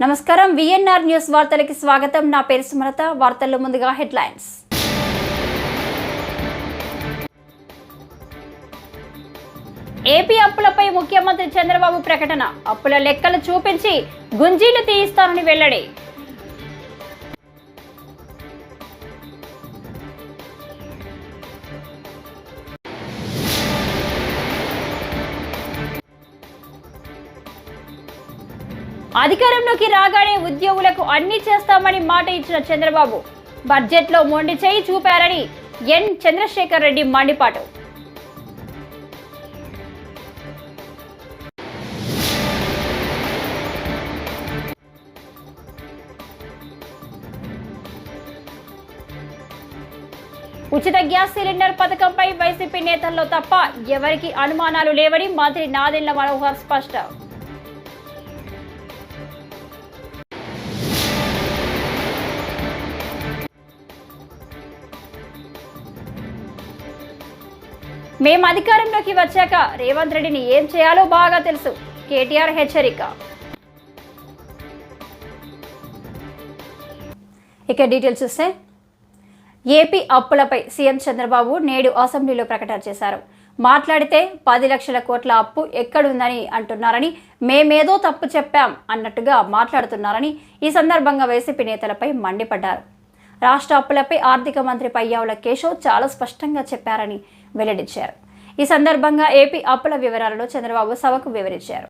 నమస్కారం VNR news వార్తలకి స్వాగతం. నా పేరు సుమలత. వార్తల్లో ముందుగా హెడ్లైన్స్. ఏపీ అప్పులపై ముఖ్యమంత్రి చంద్రబాబు ప్రకటన. అప్పుల లెక్కలు చూపించి గుంజీలు తీయిస్తానని వెల్లడి. అధికారంలోకి రాగానే ఉద్యోగులకు అన్ని చేస్తామని మాట ఇచ్చిన చంద్రబాబు బడ్జెట్లో మొండి చేయి చూపారని ఎన్ చంద్రశేఖర్ రెడ్డి మండిపాటు. ఉచిత గ్యాస్ సిలిండర్ పథకంపై వైసీపీ నేతల్లో తప్ప ఎవరికి అనుమానాలు లేవని మంత్రి నాదెండ్ల మనోహర్ స్పష్టం. మేము అధికారంలోకి వచ్చాక రేవంత్ రెడ్డిని ఏం చేయాలో బాగా తెలుసు. కేటీఆర్ హెచ్చరిక. ఇక డీటెయిల్స్ చూస్తే ఏపీ అప్పులపై సీఎం చంద్రబాబు నేడు అసెంబ్లీలో ప్రకటన చేశారు. మాట్లాడితే 10 లక్షల కోట్ల అప్పు ఎక్కడుందని అంటున్నారని, మేమేదో తప్పు చెప్పాం అన్నట్టుగా మాట్లాడుతున్నారని ఈ సందర్భంగా వైసీపీ నేతలపై మండిపడ్డారు. రాష్ట్ర అప్పులపై ఆర్థిక మంత్రి పయ్యావుల కేశవ్ చాలా స్పష్టంగా చెప్పారని వెల్లడించారు. ఈ సందర్భంగా ఏపీ అప్పుల వివరాలను చంద్రబాబు సభకు వివరించారు.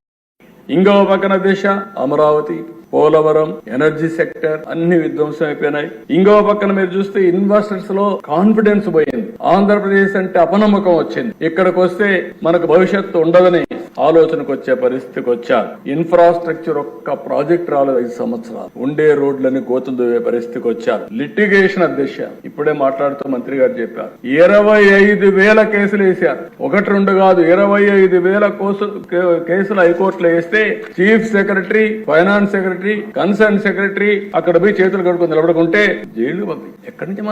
ఇంకో పక్కన దిశ, అమరావతి, పోలవరం, ఎనర్జీ సెక్టర్ అన్ని విధ్వంసం అయిపోయినాయి. ఇంకో పక్కన మీరు చూస్తే ఇన్వెస్టర్స్ లో కాన్ఫిడెన్స్ పోయింది. ఆంధ్రప్రదేశ్ అంటే అపనమ్మకం వచ్చింది. ఇక్కడికి వస్తే మనకు భవిష్యత్తు ఉండదని ఆలోచనకు వచ్చే పరిస్థితికి వచ్చారు. ఇన్ఫ్రాస్ట్రక్చర్ ఒక్క ప్రాజెక్ట్ రాలేదు 5 సంవత్సరాలు. ఉండే రోడ్లని గోతులు దువ్వే పరిస్థితికి వచ్చారు. లిటిగేషన్ అధ్యక్ష ఇప్పుడే మాట్లాడుతూ మంత్రి గారు చెప్పారు, 25,000 కేసులు వేశారు. 1-2 కాదు, 25,000 కేసులు హైకోర్టులో వేస్తే chief secretary, finance secretary, concern secretary అక్కడ పోయి చేతులు కడుక్కొని నిలబడుకుంటే జైలు పంపి ఎక్కడి నుంచి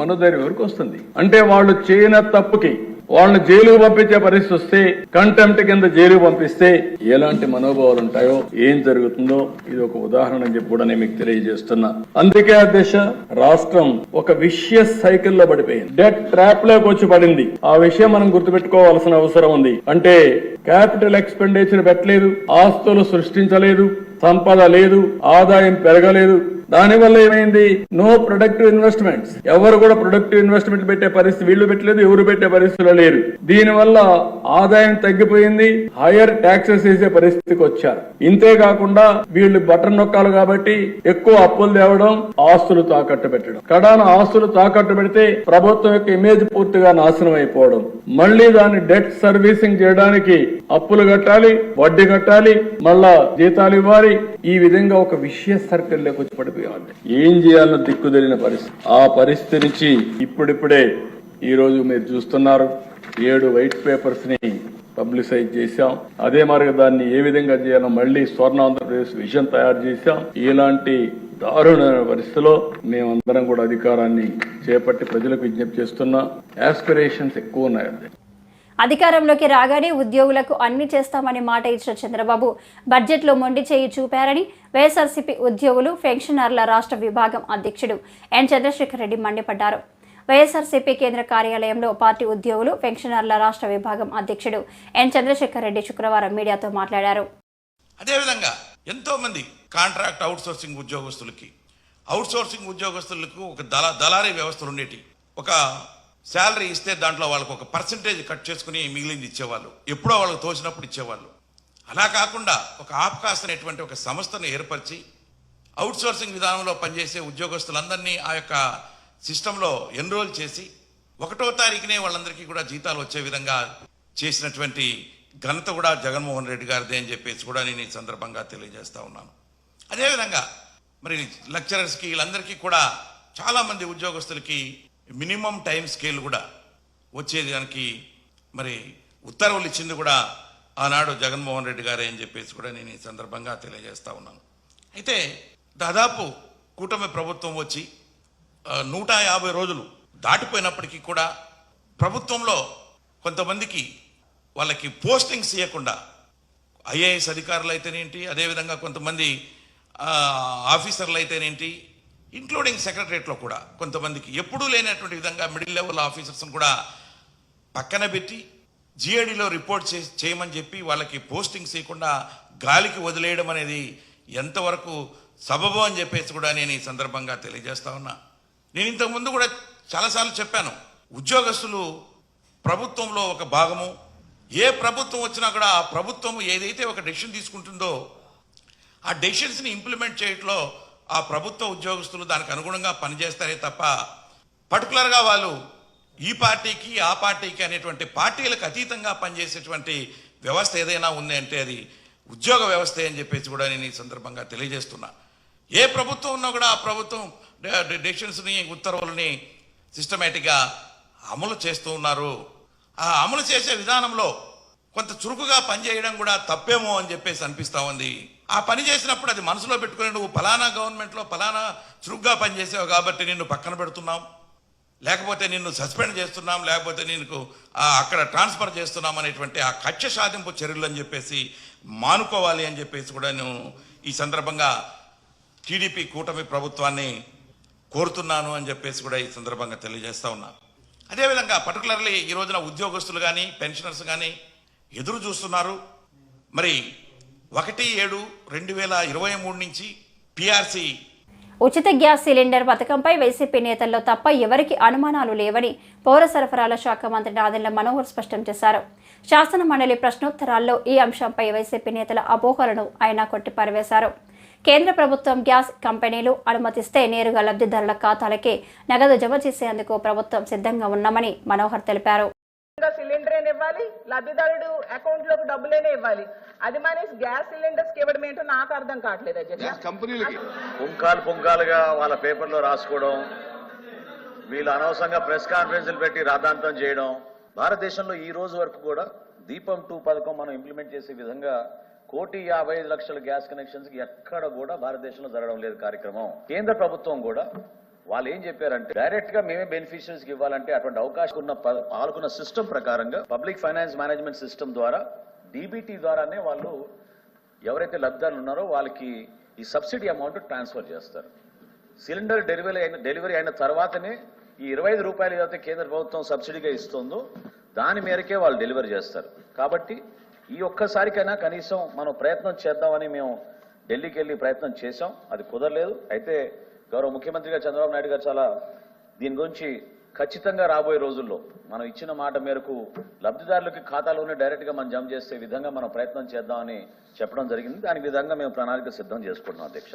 మనోధైర్యం ఎవరికి వస్తుంది? అంటే వాళ్ళు చేయని తప్పుకి వాళ్ళని జైలుకు పంపించే పరిస్థితి వస్తే, కంటెంప్ట్ కింద జైలుకు పంపిస్తే ఎలాంటి మనోభావాలు ఉంటాయో, ఏం జరుగుతుందో ఇది ఒక ఉదాహరణ అని చెప్పి కూడా నేను మీకు తెలియజేస్తున్నా. అందుకే అధ్యక్ష రాష్ట్రం ఒక విషియస్ సైకిల్ లో పడిపోయింది, డెట్ ట్రాప్ లోకి వచ్చి పడింది. ఆ విషయం మనం గుర్తుపెట్టుకోవాల్సిన అవసరం ఉంది. అంటే క్యాపిటల్ ఎక్స్పెండిచర్ పెట్టలేదు, ఆస్తులు సృష్టించలేదు, సంపద లేదు, ఆదాయం పెరగలేదు. దానివల్ల ఏమైంది? No productive investments. ఎవరు కూడా ప్రొడక్టివ్ ఇన్వెస్ట్మెంట్ పెట్టే పరిస్థితి వీళ్ళు పెట్టలేదు, ఎవరు పెట్టే పరిస్థితులు లేరు. దీనివల్ల ఆదాయం తగ్గిపోయింది, హైయర్ ట్యాక్సెస్ వేసే పరిస్థితికి వచ్చారు. ఇంతే కాకుండా వీళ్ళు బటన్ నొక్కాలి కాబట్టి ఎక్కువ అప్పులు తేవడం, ఆస్తులు తాకట్టు పెట్టడం. కడాన ఆస్తులు తాకట్టు పెడితే ప్రభుత్వం యొక్క ఇమేజ్ పూర్తిగా నాశనం అయిపోవడం. మళ్లీ దాన్ని డెట్ సర్వీసింగ్ చేయడానికి అప్పులు కట్టాలి, వడ్డీ కట్టాలి, మళ్ళా జీతాలు ఇవ్వాలి. ఈ విధంగా ఒక విషయ సర్కిల్లోకి వచ్చి పడిపోయాలి. ఏం చేయాలన్న దిక్కు తెలియని పరిస్థితి. ఆ పరిస్థితి నుంచి ఇప్పుడిప్పుడే ఈ రోజు మీరు చూస్తున్నారు 7 వైట్ పేపర్స్ ని పబ్లిసైజ్ చేశాం. అదే మరి దాన్ని ఏ విధంగా చేయాలో మళ్లీ స్వర్ణ ఆంధ్రప్రదేశ్ విజన్ తయారు చేశాం. ఇలాంటి దారుణమైన పరిస్థితిలో మేమందరం కూడా అధికారాన్ని చేపట్టి ప్రజలకు విజ్ఞప్తి చేస్తున్నా. ఆస్పిరేషన్స్ ఎక్కువ ఉన్నాయి. అధికారంలోకి రాగానే ఉద్యోగులకు అన్ని చేస్తామని మాట ఇచ్చిన చంద్రబాబు బడ్జెట్లో మొండి చేయి చూపారని వైఎస్ఆర్సీపీ ఉద్యోగులు పెన్షనర్ల రాష్ట్ర విభాగం అధ్యక్షుడు ఎన్ చంద్రశేఖర్ రెడ్డి మండిపడ్డారు. వైఎస్ఆర్సీపీ కేంద్ర కార్యాలయంలో పార్టీ ఉద్యోగులు పెన్షనర్ల రాష్ట్ర విభాగం అధ్యక్షుడు ఎన్ చంద్రశేఖర్ రెడ్డి శుక్రవారం మీడియాతో మాట్లాడారు. అదేవిధంగా ఎంతో మంది కాంట్రాక్ట్ అవుట్సోర్సింగ్ ఉద్యోగస్తులకు ఒక దళారీ వ్యవస్థలు ఉండేటి. ఒక శాలరీ ఇస్తే దాంట్లో వాళ్ళకు ఒక పర్సంటేజ్ కట్ చేసుకుని మిగిలింది ఇచ్చేవాళ్ళు, ఎప్పుడో వాళ్ళకు తోచినప్పుడు ఇచ్చేవాళ్ళు. అలా కాకుండా ఒక ఆప్కాస్ అనేటువంటి ఒక సంస్థను ఏర్పరిచి అవుట్సోర్సింగ్ విధానంలో పనిచేసే ఉద్యోగస్తులందరినీ ఆ యొక్క సిస్టంలో ఎన్రోల్ చేసి 1వ తారీఖునే వాళ్ళందరికీ కూడా జీతాలు వచ్చే విధంగా చేసినటువంటి ఘనత కూడా జగన్మోహన్ రెడ్డి గారిదే అని చెప్పేసి కూడా నేను ఈ సందర్భంగా తెలియజేస్తా ఉన్నాను. అదేవిధంగా మరి లెక్చరర్స్కి వీళ్ళందరికీ కూడా చాలామంది ఉద్యోగస్తులకి మినిమం టైం స్కేల్ కూడా వచ్చేదానికి మరి ఉత్తర్వులు ఇచ్చింది కూడా ఆనాడు జగన్మోహన్ రెడ్డి గారే అని చెప్పేసి కూడా నేను ఈ సందర్భంగా తెలియజేస్తా ఉన్నాను. అయితే దాదాపు కూటమి ప్రభుత్వం వచ్చి 150 రోజులు దాటిపోయినప్పటికీ కూడా ప్రభుత్వంలో కొంతమందికి వాళ్ళకి పోస్టింగ్స్ ఇవ్వకుండా ఐఏఎస్ అధికారులు అయితేనేంటి, అదేవిధంగా కొంతమంది ఆఫీసర్లు అయితేనేంటి, ఇంక్లూడింగ్ సెక్రటరియట్లో కూడా కొంతమందికి ఎప్పుడూ లేనటువంటి విధంగా మిడిల్ లెవెల్ ఆఫీసర్స్ని కూడా పక్కన పెట్టి జిఏడిలో రిపోర్ట్ చేయమని చెప్పి వాళ్ళకి పోస్టింగ్స్ ఇవ్వకుండా గాలికి వదిలేయడం అనేది ఎంతవరకు సబబు అని చెప్పేసి కూడా నేను ఈ సందర్భంగా తెలియజేస్తా ఉన్నా. నేను ఇంతకుముందు కూడా చాలాసార్లు చెప్పాను, ఉద్యోగస్తులు ప్రభుత్వంలో ఒక భాగము. ఏ ప్రభుత్వం వచ్చినా కూడా ఆ ప్రభుత్వం ఏదైతే ఒక డెసిషన్ తీసుకుంటుందో ఆ డెసిషన్స్ని ఇంప్లిమెంట్ చేయట్లో ఆ ప్రభుత్వ ఉద్యోగస్తులు దానికి అనుగుణంగా పనిచేస్తారే తప్ప పర్టికులర్గా వాళ్ళు ఈ పార్టీకి ఆ పార్టీకి అనేటువంటి పార్టీలకు అతీతంగా పనిచేసేటువంటి వ్యవస్థ ఏదైనా ఉంది అంటే అది ఉద్యోగ వ్యవస్థ అని చెప్పేసి కూడా నేను ఈ సందర్భంగా తెలియజేస్తున్నా. ఏ ప్రభుత్వం ఉన్నా కూడా ఆ ప్రభుత్వం డెసిషన్స్ని, ఉత్తర్వులని సిస్టమేటిక్గా అమలు చేస్తూ ఉన్నారు. ఆ అమలు చేసే విధానంలో కొంత చురుకుగా పనిచేయడం కూడా తప్పేమో అని చెప్పేసి అనిపిస్తూ ఉంది. ఆ పని చేసినప్పుడు అది మనసులో పెట్టుకుని నువ్వు ఫలానా గవర్నమెంట్లో ఫలానా చురుగ్గా పనిచేసావు కాబట్టి నిన్ను పక్కన పెడుతున్నాం, లేకపోతే నిన్ను సస్పెండ్ చేస్తున్నాం, లేకపోతే నీకు అక్కడ ట్రాన్స్ఫర్ చేస్తున్నాం అనేటువంటి ఆ కక్ష సాధింపు చర్యలు అని చెప్పేసి మానుకోవాలి అని చెప్పేసి కూడా నేను ఈ సందర్భంగా టీడీపీ కూటమి ప్రభుత్వాన్ని కోరుతున్నాను అని చెప్పేసి కూడా ఈ సందర్భంగా తెలియజేస్తా ఉన్నా. అదేవిధంగా పర్టికులర్లీ ఈ రోజున ఉద్యోగస్తులు కానీ పెన్షనర్స్ కానీ ఎదురు చూస్తున్నారు. మరి 1/7/2023 నుంచి పిఆర్సీ ఉచిత గ్యాస్ సిలిండర్ పథకంపై వైసీపీ నేతల్లో తప్ప ఎవరికి అనుమానాలు లేవని పౌర సరఫరాల శాఖ మంత్రి నాదెండ్ల మనోహర్ స్పష్టం చేశారు. శాసన మండలి ప్రశ్నోత్తరాల్లో ఈ అంశంపై వైసీపీ నేతల అపోహలను ఆయన కొట్టిపారవేశారు. కేంద్ర ప్రభుత్వం గ్యాస్ కంపెనీలు అనుమతిస్తే నేరుగా లబ్ధిదారుల ఖాతాలకే నగదు జమ చేసేందుకు ప్రభుత్వం సిద్ధంగా ఉన్నామని మనోహర్ తెలిపారు. సిలిండర్ ఇవ్వాలి, లబ్ధిదారుడు అకౌంట్ లోకి డబ్బులేనే ఇవ్వాలి. అది మానేసి గ్యాస్ సిలిండర్స్ కి ఇవ్వడం ఏంటో నాకు అర్థం కావట్లేదు. కంపెనీలకి పుంకాలుగా వాళ్ళ పేపర్లో రాసుకోవడం, వీళ్ళు అనవసరంగా ప్రెస్ కాన్ఫరెన్స్లు పెట్టి రాద్ధాంతం చేయడం. భారతదేశంలో ఈ రోజు వరకు కూడా దీపం 2 పథకం మనం ఇంప్లిమెంట్ చేసే విధంగా 1,55,00,000 గ్యాస్ కనెక్షన్స్ కి ఎక్కడ కూడా భారతదేశంలో జరగడం లేదు కార్యక్రమం. కేంద్ర ప్రభుత్వం కూడా వాళ్ళు ఏం చెప్పారంటే డైరెక్ట్ గా మేమే బెనిఫిషియరీస్ కి ఇవ్వాలంటే అటువంటి అవకాశం ఉన్న పాల్గొన్న సిస్టమ్ ప్రకారంగా పబ్లిక్ ఫైనాన్స్ మేనేజ్మెంట్ సిస్టమ్ ద్వారా డీబీటీ ద్వారానే వాళ్ళు ఎవరైతే లబ్ధిదారులు ఉన్నారో వాళ్ళకి ఈ సబ్సిడీ అమౌంట్ ట్రాన్స్ఫర్ చేస్తారు. సిలిండర్ డెలివరీ అయిన తర్వాతనే ఈ 25 రూపాయలు ఏదైతే కేంద్ర ప్రభుత్వం సబ్సిడీగా ఇస్తుందో దాని మేరకే వాళ్ళు డెలివరీ చేస్తారు. కాబట్టి ఈ ఒక్కసారికైనా కనీసం మనం ప్రయత్నం చేద్దామని మేము ఢిల్లీకి వెళ్ళి ప్రయత్నం చేశాం. అది కుదరలేదు. అయితే గౌరవ ముఖ్యమంత్రిగా చంద్రబాబు నాయుడు గారు చాలా దీని గురించి ఖచ్చితంగా రాబోయే రోజుల్లో మనం ఇచ్చిన మాట మేరకు లబ్ధిదారులకి ఖాతాలోనే డైరెక్ట్ గా మనం జమ చేసే విధంగా మనం ప్రయత్నం చేద్దామని చెప్పడం జరిగింది. దాని విధంగా మేము ప్రణాళిక సిద్ధం చేసుకుంటున్నాం అధ్యక్ష.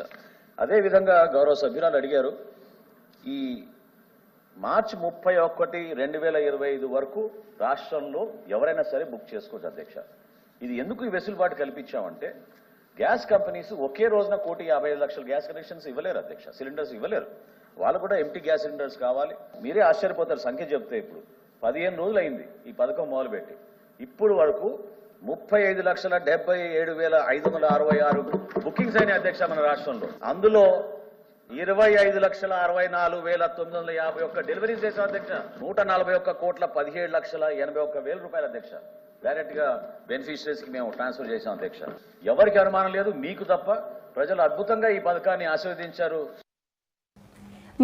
అదే విధంగా గౌరవ సభ్యురాలు అడిగారు, ఈ మార్చి 31, 2025 వరకు రాష్ట్రంలో ఎవరైనా సరే బుక్ చేసుకోవచ్చు అధ్యక్ష. ఇది ఎందుకు ఈ వెసులుబాటు కల్పించామంటే గ్యాస్ కంపెనీస్ ఒకే రోజున 1,55,00,000 గ్యాస్ కనెక్షన్స్ ఇవ్వలేరు అధ్యక్ష, సిలిండర్స్ ఇవ్వలేరు. వాళ్ళు కూడా ఎంటీ గ్యాస్ సిలిండర్స్ కావాలి. మీరే ఆశ్చర్యపోతారు సంఖ్య చెప్తే. ఇప్పుడు 15 రోజులు అయింది ఈ పథకం మొదలుపెట్టి. ఇప్పుడు వరకు 35,77,566 బుకింగ్స్ అయినాయి అధ్యక్ష మన రాష్ట్రంలో. అందులో 25,64,951 డెలివరీస్ చేశాం అధ్యక్ష. 141,17,81,000 రూపాయలు అధ్యక్ష డైరెక్ట్ గా బెనిఫిషరీస్ కి మేము ట్రాన్స్ఫర్ చేశాం అధ్యక్ష. ఎవరికి అనుమానం లేదు, మీకు తప్ప. ప్రజలు అద్భుతంగా ఈ పథకాన్ని ఆశీర్వదించారు.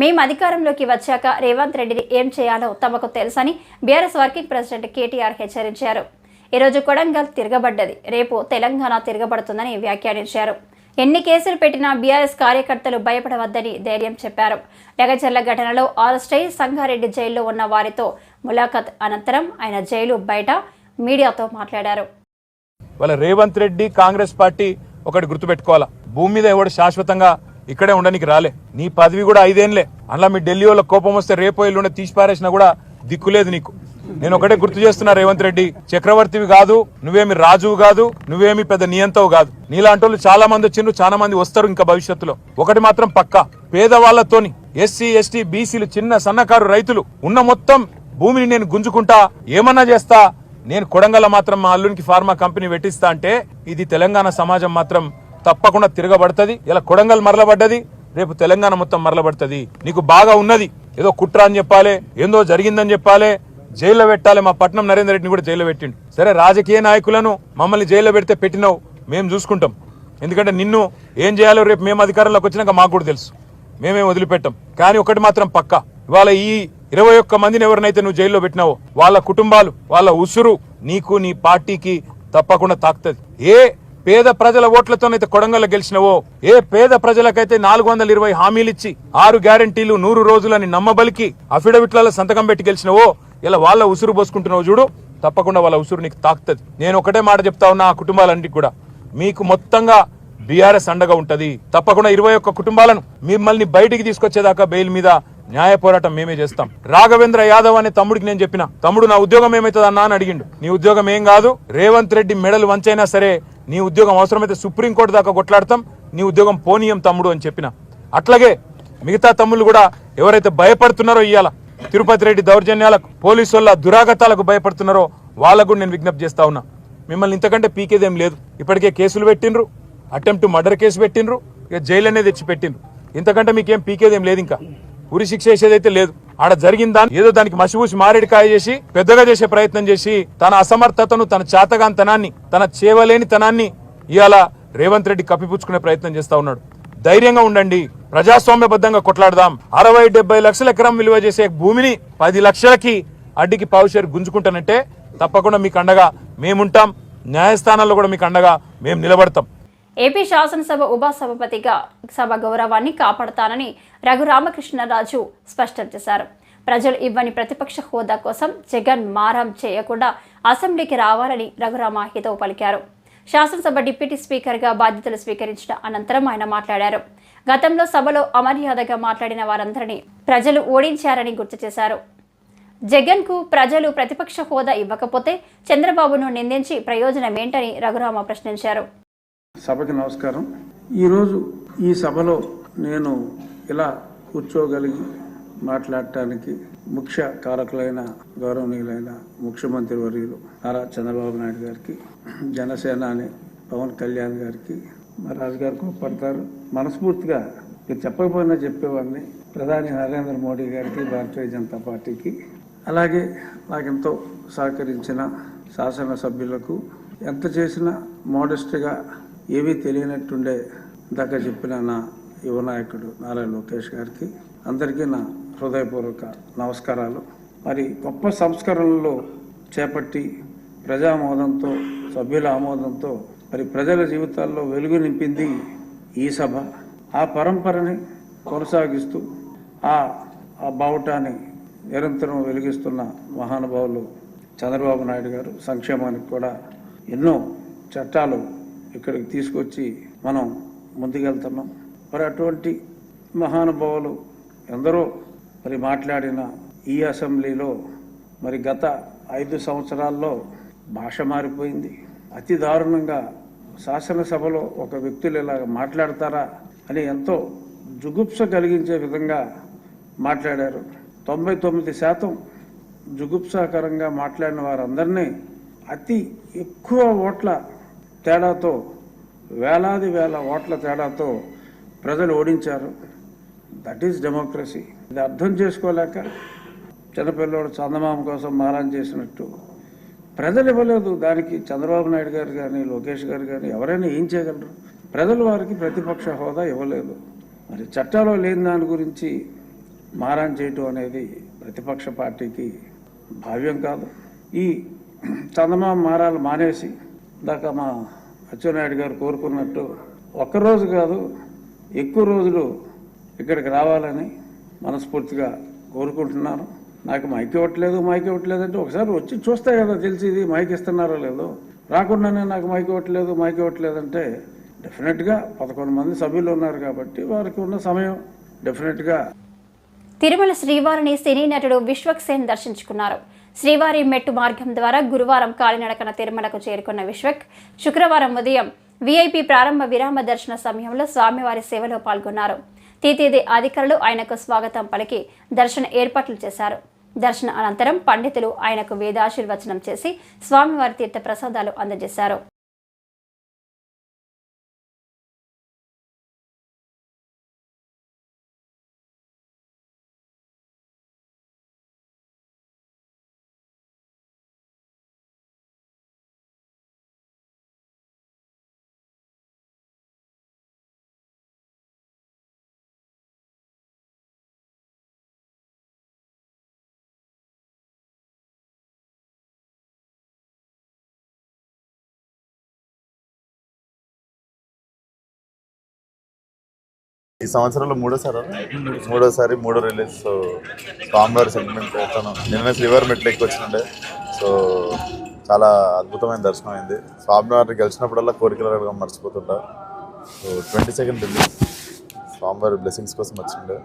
మేము అధికారంలోకి వచ్చాక రేవంత్ రెడ్డిని ఏం చేయాలో తమకు తెలుసని బీఆర్ఎస్ వర్కింగ్ ప్రెసిడెంట్ కేటీఆర్ హెచ్చరించారు. ఈరోజు కొడంగల్ తిరగబడ్డది, రేపు తెలంగాణ తిరగబడుతుందని వ్యాఖ్యానించారు. ఎన్ని కేసులు పెట్టినా బీఆర్ఎస్ కార్యకర్తలు భయపడవద్దని ధైర్యం చెప్పారు. లగచర్ల ఘటనలో అరెస్ట్ అయి సంగారెడ్డి జైల్లో ఉన్న వారితో ములాఖత్ అనంతరం ఆయన జైలు బయట మీడియాతో మాట్లాడారు. వాళ్ళ రేవంత్ రెడ్డి కాంగ్రెస్ పార్టీ ఒకటి గుర్తుపెట్టుకోవాలా, భూమి మీద ఎవడు శాశ్వతంగా ఇక్కడే ఉండడానికి రాలే. నీ పదవి కూడా 5 ఏళ్లే. అందులో మీ ఢిల్లీ వాళ్ళ కోపం వస్తే రేపో ఎల్లుండి తీసి పారేసినా కూడా దిక్కులేదు నీకు. నేను ఒకటే గుర్తు చేస్తున్నా, రేవంత్ రెడ్డి చక్రవర్తివి కాదు, నువ్వేమి రాజువు కాదు, నువ్వేమి పెద్ద నియంతవు కాదు. నీలాంటి వాళ్ళు చాలా మంది వచ్చిండ్రు, చాలా మంది వస్తారు ఇంకా భవిష్యత్తులో. ఒకటి మాత్రం పక్కా, పేదవాళ్లతోని ఎస్సీ ఎస్టీ బీసీలు చిన్న సన్నకారు రైతులు ఉన్న మొత్తం భూమిని నేను గుంజుకుంటా, ఏమన్నా చేస్తా. నేను కొడంగల్ మాత్రం మా అల్లునికి ఫార్మా కంపెనీ పెట్టిస్తా అంటే ఇది తెలంగాణ సమాజం మాత్రం తప్పకుండా తిరగబడుతుంది. ఇలా కొడంగల్ మరలబడ్డది, రేపు తెలంగాణ మొత్తం మరలబడుతుంది. నీకు బాగా ఉన్నది, ఏదో కుట్ర అని చెప్పాలి, ఏందో జరిగిందని చెప్పాలి, జైల్లో పెట్టాలి. మా పట్నం నరేందర్ రెడ్డిని కూడా జైల్లో పెట్టిండు. సరే, రాజకీయ నాయకులను మమ్మల్ని జైల్లో పెడితే పెట్టినావు, మేము చూసుకుంటాం. ఎందుకంటే నిన్ను ఏం చేయాలో రేపు మేము అధికారంలోకి వచ్చినాక మాకు కూడా తెలుసు. మేమేం వదిలిపెట్టాం. కానీ ఒకటి మాత్రం పక్కా, ఇవాళ ఈ 21 మందిని ఎవరినైతే నువ్వు జైల్లో పెట్టినావో వాళ్ళ కుటుంబాలు, వాళ్ళ ఉసురు నీకు, నీ పార్టీకి తప్పకుండా తాకుతుంది. ఏ పేద ప్రజల ఓట్లతోనైతే కొడంగల్లో గెలిచినవో, ఏ పేద ప్రజలకైతే 420 హామీలు ఇచ్చి 6 గ్యారంటీలు 100 రోజులని నమ్మబలికి అఫిడవిట్లలో సంతకం పెట్టి గెలిచినవో, ఇలా వాళ్ళ ఉసురు పోసుకుంటున్నావు చూడు, తప్పకుండా వాళ్ళ ఉసురు నీకు తాకుతుంది. నేను ఒకటే మాట చెప్తా ఉన్నా ఆ కుటుంబాలన్నిటికీ కూడా, మీకు మొత్తంగా బీఆర్ఎస్ అండగా ఉంటది. తప్పకుండా 21 కుటుంబాలను మిమ్మల్ని బయటికి తీసుకొచ్చేదాకా బెయిల్ మీద న్యాయ పోరాటం మేమే చేస్తాం. రాఘవేంద్ర యాదవ్ అనే తమ్ముడికి నేను చెప్పిన, తమ్ముడు నా ఉద్యోగం ఏమైతుంది అన్నా అని అడిగిండు. నీ ఉద్యోగం ఏం కాదు, రేవంత్ రెడ్డి మెడలు వంచైనా సరే నీ ఉద్యోగం అవసరమైతే సుప్రీంకోర్టు దాకా కొట్లాడతాం, నీ ఉద్యోగం పోనీయం తమ్ముడు అని చెప్పిన. అట్లాగే మిగతా తమ్ముళ్ళు కూడా ఎవరైతే భయపడుతున్నారో, ఇయ్యాల తిరుపతి రెడ్డి దౌర్జన్యాలకు, పోలీసు వాళ్ళ దురాగతాలకు భయపడుతున్నారో వాళ్ళకు నేను విజ్ఞప్తి చేస్తా ఉన్నా, మిమ్మల్ని ఇంతకంటే పీకేదేం లేదు. ఇప్పటికే కేసులు పెట్టిండ్రు, అటెంప్ట్ మర్డర్ కేసు పెట్టిండ్రు, ఇక జైలు అనేది తెచ్చి పెట్టిండ్రు. ఇంతకంటే మీకేం పీకేదేం లేదు, ఇంకా ఉరి శిక్ష వేసేదైతే లేదు. ఆడ జరిగిన దాన్ని ఏదో దానికి మసిపూసి మారేడికాయ చేసి పెద్దగా చేసే ప్రయత్నం చేసి తన అసమర్థతను, తన చాతగాంతనాన్ని, తన చేవలేనితనాన్ని ఇవాళ రేవంత్ రెడ్డి కప్పిపుచ్చుకునే ప్రయత్నం చేస్తా ఉన్నాడు. ధైర్యంగా ఉండండి, ప్రజాస్వామ్యబద్ధంగా కొట్లాడదాం. 60-70 లక్షల ఎకరం విలువ చేసే భూమిని 10 లక్షలకి అడ్డికి పావుషేరు గుంజుకుంటానంటే తప్పకుండా మీకు అండగా మేముంటాం. న్యాయస్థానాల్లో కూడా మీకు అండగా మేము నిలబడతాం. ఏపీ శాసనసభ ఉపసభాపతిగా సభ గౌరవాన్ని కాపాడతానని రఘురామకృష్ణరాజు స్పష్టం చేశారు. ప్రజలు ఇవ్వని ప్రతిపక్ష హోదా కోసం జగన్ మారం చేయకుండా అసెంబ్లీకి రావాలని రఘురామ హితవు పలికారు. శాసనసభ డిప్యూటీ స్పీకర్గా బాధ్యతలు స్వీకరించిన అనంతరం ఆయన మాట్లాడారు. గతంలో సభలో అమర్యాదగా మాట్లాడిన వారందరినీ ప్రజలు ఓడించారని గుర్తు చేశారు. జగన్కు ప్రజలు ప్రతిపక్ష హోదా ఇవ్వకపోతే చంద్రబాబును నిందించి ప్రయోజనమేంటని రఘురామ ప్రశ్నించారు. సభకి నమస్కారం. ఈరోజు ఈ సభలో నేను ఇలా కూర్చోగలిగి మాట్లాడటానికి ముఖ్య కారకులైన గౌరవనీయులైన ముఖ్యమంత్రి వర్యులు నారా చంద్రబాబు నాయుడు గారికి, జనసేనాని పవన్ కళ్యాణ్ గారికి, మా రాజుగారు కోప్పడతారు, మనస్ఫూర్తిగా మీరు చెప్పకపోయినా చెప్పేవాడిని, ప్రధాని నరేంద్ర మోడీ గారికి, భారతీయ జనతా పార్టీకి, అలాగే నాకెంతో సహకరించిన శాసనసభ్యులకు, ఎంత చేసినా మోడెస్ట్గా ఏమీ తెలియనట్టుండే ఇందాక చెప్పిన నా యువ నాయకుడు నారా లోకేష్ గారికి, అందరికీ నా హృదయపూర్వక నమస్కారాలు. మరి గొప్ప సంస్కరణలు చేపట్టి ప్రజామోదంతో, సభ్యుల ఆమోదంతో మరి ప్రజల జీవితాల్లో వెలుగు నింపింది ఈ సభ. ఆ పరంపరని కొనసాగిస్తూ ఆ బావుటాన్ని నిరంతరం వెలిగిస్తున్న మహానుభావులు చంద్రబాబు నాయుడు గారు సంక్షేమానికి కూడా ఎన్నో చట్టాలు ఇక్కడికి తీసుకొచ్చి మనం ముందుకెళ్తున్నాం. మరి అటువంటి మహానుభావులు ఎందరో మరి మాట్లాడిన ఈ అసెంబ్లీలో మరి గత 5 సంవత్సరాల్లో భాష మారిపోయింది. అతి దారుణంగా శాసనసభలో ఒక వ్యక్తులు ఇలా మాట్లాడతారా అని ఎంతో జుగుప్స కలిగించే విధంగా మాట్లాడారు. 99% జుగుప్సాకరంగా మాట్లాడిన వారందరినీ అతి ఎక్కువ ఓట్ల తేడాతో, వేలాది వేల ఓట్ల తేడాతో ప్రజలు ఓడించారు. That is democracy. ఇది అర్థం చేసుకోలేక చిన్నపిల్లోడు చందమామ కోసం మారాన్ చేసినట్టు ప్రజలు ఇవ్వలేదు. దానికి చంద్రబాబు నాయుడు గారు కానీ, లోకేష్ గారు కానీ ఎవరైనా ఏం చేయగలరు? ప్రజలు వారికి ప్రతిపక్ష హోదా ఇవ్వలేదు. మరి చట్టాలో లేని దాని గురించి మారాన్ చేయటం అనేది ప్రతిపక్ష పార్టీకి భావ్యం కాదు. ఈ చందమామ మారాలు మానేసి దాకా మా అచ్చెన్నాయుడు గారు కోరుకున్నట్టు ఒక్కరోజు కాదు ఎక్కువ రోజులు ఇక్కడికి రావాలని మనస్ఫూర్తిగా కోరుకుంటున్నాను. నాకు మైక్ ఇవ్వట్లేదు అంటే ఒకసారి వచ్చి చూస్తే కదా తెలిసింది మైక్ ఇస్తున్నారో లేదో. రాకుండానే నాకు మైక్ ఇవ్వట్లేదు అంటే డెఫినెట్గా 11 మంది సభ్యులు ఉన్నారు కాబట్టి వారికి ఉన్న సమయం డెఫినెట్గా. తిరుమల శ్రీవారిని సినీ నటుడు విశ్వక్ సేన్ దర్శించుకున్నారు. శ్రీవారి మెట్టు మార్గం ద్వారా గురువారం కాలినడకన తిరుమలకు చేరుకున్న విశ్వక్ శుక్రవారం ఉదయం వీఐపీ ప్రారంభ విరామ దర్శన సమయంలో స్వామివారి సేవలో పాల్గొన్నారు. టీటీడీ అధికారులు ఆయనకు స్వాగతం పలికి దర్శన ఏర్పాట్లు చేశారు. దర్శన అనంతరం పండితులు ఆయనకు వేదాశీర్వచనం చేసి స్వామివారి తీర్థ ప్రసాదాలు అందజేశారు. ఈ సంవత్సరంలో మూడోసారి మూడో రిలీజ్. సో స్వామివారి సెంటిమెంట్ తను నిన్న శ్రీవారి మెట్లు ఎక్కువ వచ్చిండే. సో చాలా అద్భుతమైన దర్శనం అయింది. స్వామివారిని గెలిచినప్పుడల్లా కోరికలు అడగడం మర్చిపోతుంటా. సో 22nd రిలీజ్ స్వామివారి బ్లెస్సింగ్స్ కోసం వచ్చిండే.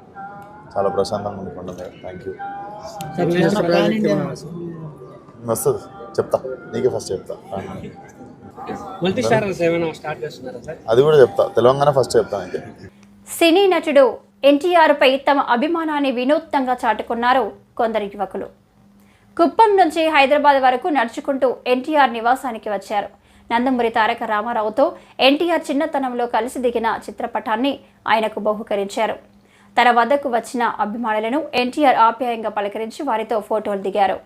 చాలా ప్రశాంతంగా ఉండిపోండి. Thank you. వస్తుంది చెప్తా, నీకే ఫస్ట్ చెప్తా. అది కూడా చెప్తా, తెలంగాణ ఫస్ట్ చెప్తా. అయితే సినీ నటుడు ఎన్టీఆర్పై తమ అభిమానాన్ని వినూత్నంగా చాటుకున్నారు కొందరు యువకులు. కుప్పం నుంచి హైదరాబాద్ వరకు నడుచుకుంటూ ఎన్టీఆర్ నివాసానికి వచ్చారు. నందమూరి తారక రామారావుతో ఎన్టీఆర్ చిన్నతనంలో కలిసి దిగిన చిత్రపటాన్ని ఆయనకు బహూకరించారు. తన వద్దకు వచ్చిన అభిమానులను ఎన్టీఆర్ ఆప్యాయంగా పలకరించి వారితో ఫోటోలు దిగారు.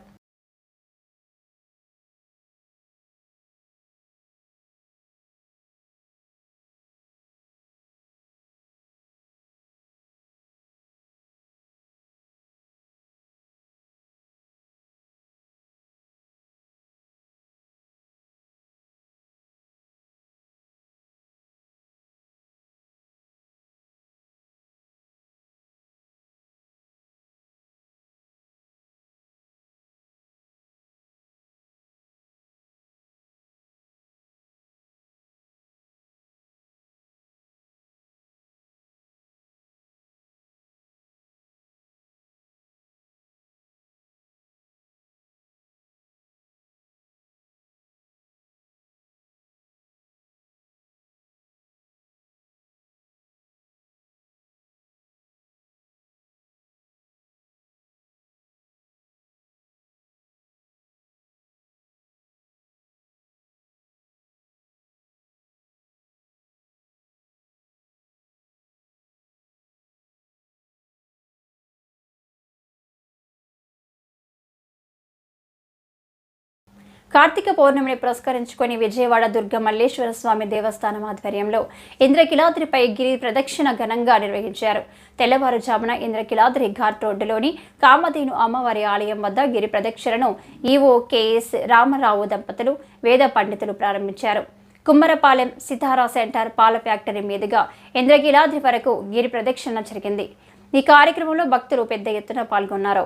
కార్తీక పౌర్ణమిని పురస్కరించుకొని విజయవాడ దుర్గ మల్లేశ్వర స్వామి దేవస్థానం ఆధ్వర్యంలో ఇంద్రకిలాద్రిపై గిరి ప్రదక్షిణ ఘనంగా నిర్వహించారు. తెల్లవారుజామున ఇంద్రకిలాద్రి ఘాట్ రోడ్డులోని కామధేను అమ్మవారి ఆలయం వద్ద గిరి ప్రదక్షిణను ఈవో కెఎస్ రామారావు దంపతులు వేద పండితులు ప్రారంభించారు. కుమ్మరపాలెం సితారా సెంటర్ పాల ఫ్యాక్టరీ మీదుగా ఇంద్రకిలాద్రి వరకు గిరి ప్రదక్షిణ జరిగింది. ఈ కార్యక్రమంలో భక్తులు పెద్ద ఎత్తున పాల్గొన్నారు.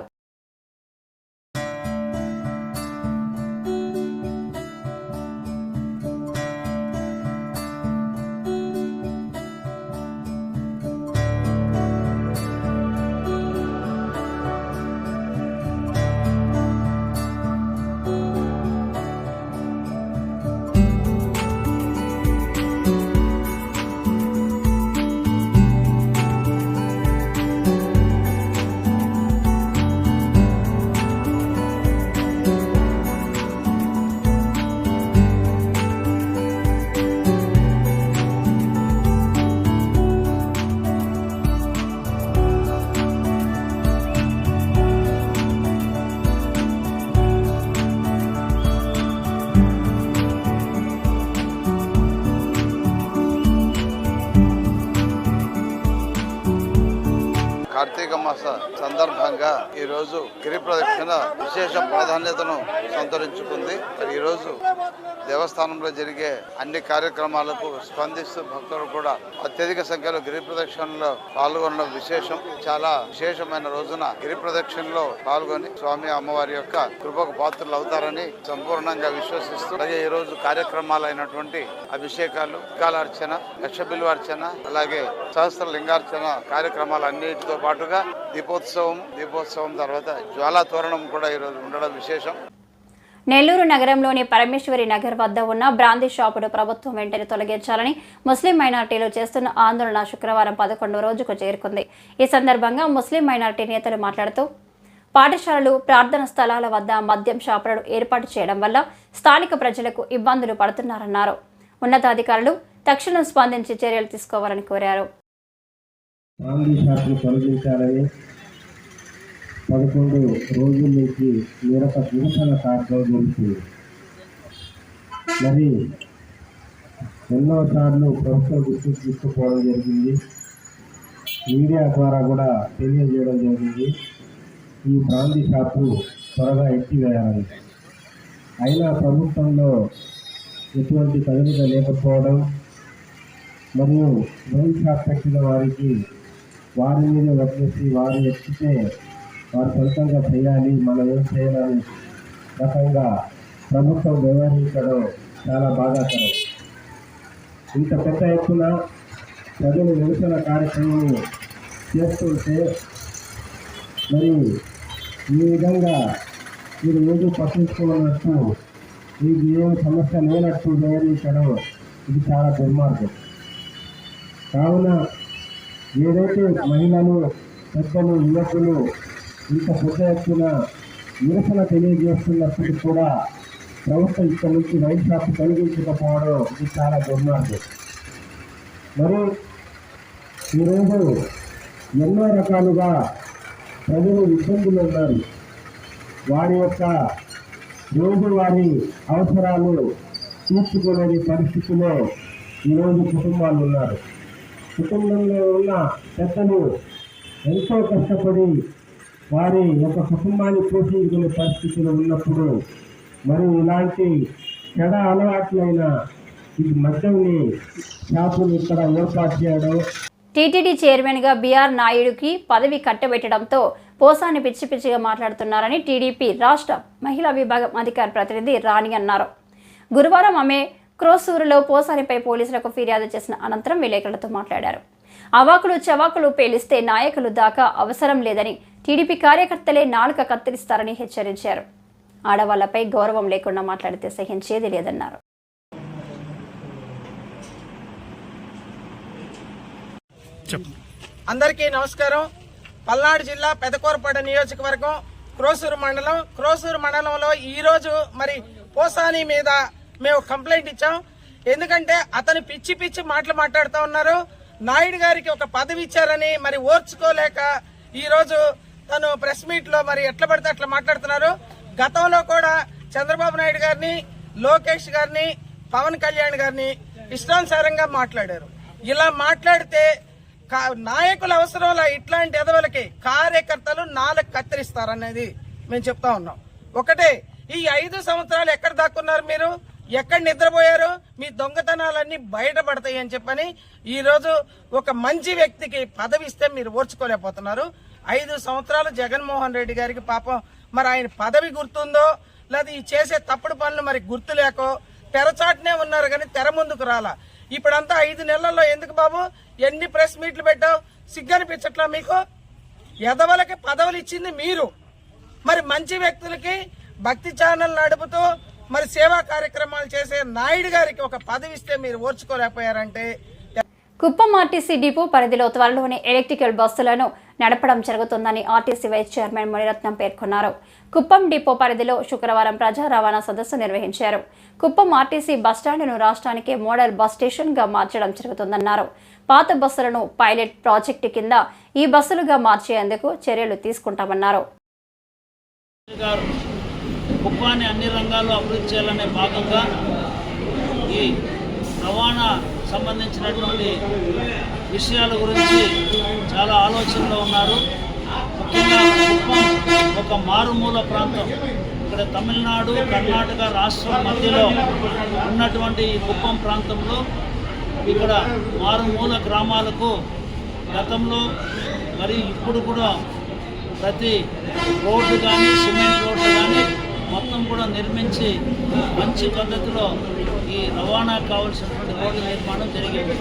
కార్తీక మాస సందర్భంగా ఈరోజు గిరి ప్రదక్షిణ విశేష ప్రాధాన్యతను సంతరించుకుంది. మరి ఈరోజు దేవస్థానంలో జరిగే అన్ని కార్యక్రమాలకు స్పందిస్తూ భక్తులు కూడా అత్యధిక సంఖ్యలో గిరి ప్రదక్షిణలో పాల్గొనడం విశేషం. చాలా విశేషమైన రోజున గిరి ప్రదక్షిణలో పాల్గొని స్వామి అమ్మవారి యొక్క కృపకు పాత్రలు అవుతారని సంపూర్ణంగా విశ్వసిస్తూ, అలాగే ఈ రోజు కార్యక్రమాలైనటువంటి అభిషేకాలు, కాలార్చన, లక్ష బిల్వార్చన, అలాగే సహస్ర లింగార్చన కార్యక్రమాలన్నిటితో పాటుగా దీపోత్సవం తర్వాత జ్వాలా తోరణం కూడా ఈరోజు ఉండడం విశేషం. నెల్లూరు నగరంలోని పరమేశ్వరి నగర్ వద్ద ఉన్న బ్రాందీ షాపును ప్రభుత్వం వెంటనే తొలగించాలని ముస్లిం మైనార్టీలు చేస్తున్న ఆందోళన శుక్రవారం 11వ రోజుకు చేరుకుంది. ఈ సందర్భంగా ముస్లిం మైనార్టీ నేతలు మాట్లాడుతూ, పాఠశాలలు, ప్రార్థన స్థలాల వద్ద మద్యం షాపులను ఏర్పాటు చేయడం వల్ల స్థానిక ప్రజలకు ఇబ్బందులు పడుతున్నారన్నారు. ఉన్నతాధికారులు తక్షణం స్పందించి చర్యలు తీసుకోవాలని కోరారు. 11 రోజుల నుంచి నిరత నిరసన కార్యక్రమం జరుగుతుంది. మరి ఎన్నోసార్లు ప్రభుత్వం దృష్టికి తీసుకుపోవడం జరిగింది, మీడియా ద్వారా కూడా తెలియజేయడం జరిగింది. ఈ బ్రాందీ షాపు త్వరగా ఎత్తివేయాలని. అయినా ప్రభుత్వంలో ఎటువంటి కదలిక లేకపోవడం, మరియు వైన్ షాప్ పెట్టిన వారికి వారి మీద వదిలేసి వారు ఎక్కితే వారు సొంతంగా చేయాలి, మనం ఏం చేయాలని రకంగా ప్రభుత్వం వ్యవహరించడం చాలా బాధాకరం. ఇంత పెద్ద ఎత్తున ప్రజలు నిరసన కార్యక్రమం చేస్తుంటే మరి ఈ విధంగా మీరు ఏదో పట్టించుకోవాలన్నట్టు మీకు ఏం సమస్య లేనట్టు వ్యవహరించడం ఇది చాలా దుర్మార్గం. కావున ఏదైతే మహిళలు, పెద్దలు, యువకులు ఇంత పెద్ద ఎత్తున నిరసన తెలియజేస్తున్నప్పుడు కూడా ప్రభుత్వం ఇక్కడ నుంచి వైన్ షాప్ తొలగించకపోవడం ఇది చాలా దుర్మార్గం. మరి ఈరోజు ఎన్నో రకాలుగా ప్రజలు ఇబ్బందులు ఉన్నారు. వారి యొక్క రోజువారీ అవసరాలు తీర్చుకోలేని పరిస్థితిలో ఈరోజు కుటుంబాలు ఉన్నారు. కుటుంబంలో ఉన్న పెద్దలు ఎంతో కష్టపడి వారి యొక్క కుటుంబాన్ని పోషించుకునే పరిస్థితులు ఉన్నప్పుడు మరి ఇలాంటి చెడ అలవాట్లైన ఈ మద్యంని షాపులు ఇక్కడ ఏర్పాటు చేయడం. టీటీడీ చైర్మన్గా బీఆర్ నాయుడుకి పదవి కట్టబెట్టడంతో పోసాని పిచ్చి పిచ్చిగా మాట్లాడుతున్నారని టీడీపీ రాష్ట్ర మహిళా విభాగం అధికార ప్రతినిధి రాణి అన్నారు. గురువారం ఆమె క్రోసూరులో పోసానిపై పోలీసులకు ఫిర్యాదు చేసిన అనంతరం విలేకరులతో మాట్లాడారు. అవాకులు చవాకులు పేలిస్తే నాయకులు దాకా అవసరం లేదని, టీడీపీ కార్యకర్తలే నాలుక కత్తిరిస్తారని హెచ్చరించారు. ఆడవాళ్లపై గౌరవం లేకుండా మాట్లాడితే సహించేది లేదన్నారు. అందరికీ నమస్కారం. పల్నాడు జిల్లా పెదకూరపాడు నియోజకవర్గం క్రోసూరు మండలంలో ఈరోజు మరి పోసాని మీద మేము కంప్లైంట్ ఇచ్చాం. ఎందుకంటే అతను పిచ్చి పిచ్చి మాటలు మాట్లాడుతూ ఉన్నారు. నాయుడు గారికి ఒక పదవి ఇచ్చారని మరి ఓర్చుకోలేక ఈరోజు తను ప్రెస్ మీట్ లో మరి ఎట్లా పడితే అట్లా మాట్లాడుతున్నారు. గతంలో కూడా చంద్రబాబు నాయుడు గారిని, లోకేష్ గారిని, పవన్ కళ్యాణ్ గారిని ఇష్టానుసారంగా మాట్లాడారు. ఇలా మాట్లాడితే నాయకుల అవసరంలో ఇట్లాంటి ఎదవలకి కార్యకర్తలు నాలుగు కత్తిరిస్తారనేది మేము చెప్తా ఉన్నాం. ఒకటే, ఈ 5 సంవత్సరాలు ఎక్కడ దాక్కున్నారు మీరు, ఎక్కడ నిద్రపోయారు, మీ దొంగతనాలన్నీ బయటపడతాయి అని చెప్పని ఈ రోజు ఒక మంచి వ్యక్తికి పదవి ఇస్తే మీరు ఓర్చుకోలేకపోతున్నారు. 5 సంవత్సరాలు జగన్మోహన్ రెడ్డి గారికి పాపం మరి ఆయన పదవి గుర్తుందో లేదా ఈ చేసే తప్పుడు పనులు మరి గుర్తు లేకో తెరచాటునే ఉన్నారు కానీ తెర ముందుకు రాలా. ఇప్పుడంతా 5 నెలల్లో ఎందుకు బాబు ఎన్ని ప్రెస్ మీట్లు పెట్టావు? సిగ్గనిపించట్లా మీకు? ఎదవలకి పదవులు ఇచ్చింది మీరు, మరి మంచి వ్యక్తులకి భక్తి ఛానల్ నడుపుతూ మరి సేవా కార్యక్రమాలు చేసే నాయుడు గారికి ఒక పదవి ఇస్తే మీరు ఓర్చుకోలేకపోయారంటే. కుప్పం ఆర్టీసీ డిపో పరిధిలో త్వరలోనే ఎలక్ట్రికల్ బస్సులను నడపడం జరుగుతుందని ఆర్టీసీ వైస్ చైర్మన్ మునిరత్నం పేర్కొన్నారు. కుప్పం డిపో పరిధిలో శుక్రవారం ప్రజా రవాణా సదస్సు నిర్వహించారు. కుప్పం ఆర్టీసీ బస్టాండ్ను రాష్ట్రానికి మోడల్ బస్ స్టేషన్గా మార్చడం జరుగుతుందన్నారు. పాత బస్సులను పైలట్ ప్రాజెక్టు కింద ఈ బస్సులుగా మార్చేందుకు చర్యలు తీసుకుంటామన్నారు. కుప్పాన్ని అన్ని రంగాల్లో అభివృద్ధి చేయాలనే భాగంగా ఈ రవాణా సంబంధించినటువంటి విషయాల గురించి చాలా ఆలోచనలో ఉన్నారు. ముఖ్యంగా కుప్పం ఒక మారుమూల ప్రాంతం. ఇక్కడ తమిళనాడు, కర్ణాటక రాష్ట్రం మధ్యలో ఉన్నటువంటి ఈ కుప్పం ప్రాంతంలో ఇక్కడ మారుమూల గ్రామాలకు గతంలో మరి ఇప్పుడు కూడా ప్రతి రోడ్డు కానీ సిమెంట్ రోడ్డు కానీ మొత్తం కూడా నిర్మించి మంచి పద్ధతిలో ఈ రవాణాకు కావాల్సినటువంటి రోడ్డు నిర్మాణం జరిగింది.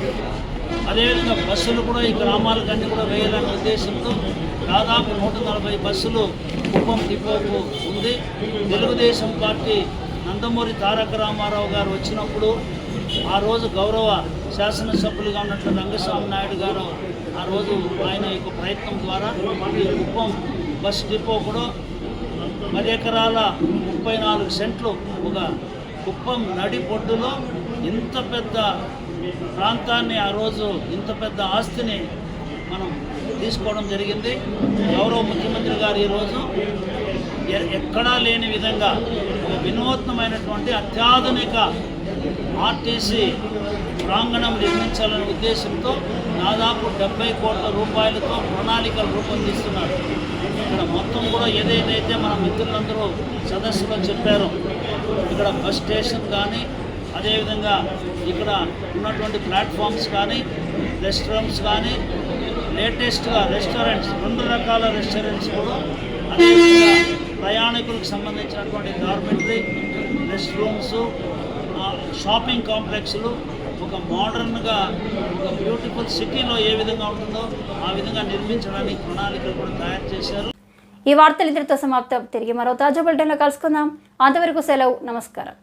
అదేవిధంగా బస్సులు కూడా ఈ గ్రామాలకన్నీ కూడా వేయాలనే ఉద్దేశంతో దాదాపు 140 బస్సులు కుప్పం డిపోకు ఉంది. తెలుగుదేశం పార్టీ నందమూరి తారక రామారావు గారు వచ్చినప్పుడు ఆ రోజు గౌరవ శాసనసభ్యులుగా ఉన్నటువంటి రంగస్వామి నాయుడు గారు ఆ రోజు ఆయన యొక్క ప్రయత్నం ద్వారా ఈ కుప్పం బస్ డిపో కూడా 10 ఎకరాల 34 సెంట్లు ఒక కుప్పం నడిపొడ్డులో ఇంత పెద్ద ప్రాంతాన్ని ఆ రోజు ఇంత పెద్ద ఆస్తిని మనం తీసుకోవడం జరిగింది. గౌరవ ముఖ్యమంత్రి గారు ఈరోజు ఎక్కడా లేని విధంగా ఒక వినూత్నమైనటువంటి అత్యాధునిక ఆర్టీసీ ప్రాంగణం నిర్మించాలనే ఉద్దేశంతో దాదాపు 70 కోట్ల రూపాయలతో ప్రణాళికలు రూపొందిస్తున్నారు. ఇక్కడ మొత్తం కూడా ఏదైతే మన మిత్రులందరూ సదస్సులో చెప్పారో ఇక్కడ బస్ స్టేషన్ కానీ అదేవిధంగా ఇక్కడ ఉన్నటువంటి ప్లాట్ఫామ్స్ కానీ రెస్టారెంట్స్ కానీ లేటెస్ట్గా రెస్టారెంట్స్ 2 రకాల రెస్టారెంట్స్ కూడా అదేవిధంగా ప్రయాణికులకు సంబంధించినటువంటి డార్మెంటరీ రెస్ట్ రూమ్స్ షాపింగ్ కాంప్లెక్స్లు ఒక మోడర్న్గా ఒక బ్యూటిఫుల్ సిటీలో ఏ విధంగా ఉంటుందో ఆ విధంగా నిర్మించడానికి ప్రణాళికలు కూడా తయారు చేశారు. ఈ వార్తలు ఇంతటితో సమాప్తం. తిరిగి మరో తాజా బులెటిన్లో కలుసుకుందాం. అంతవరకు సెలవు. నమస్కారం.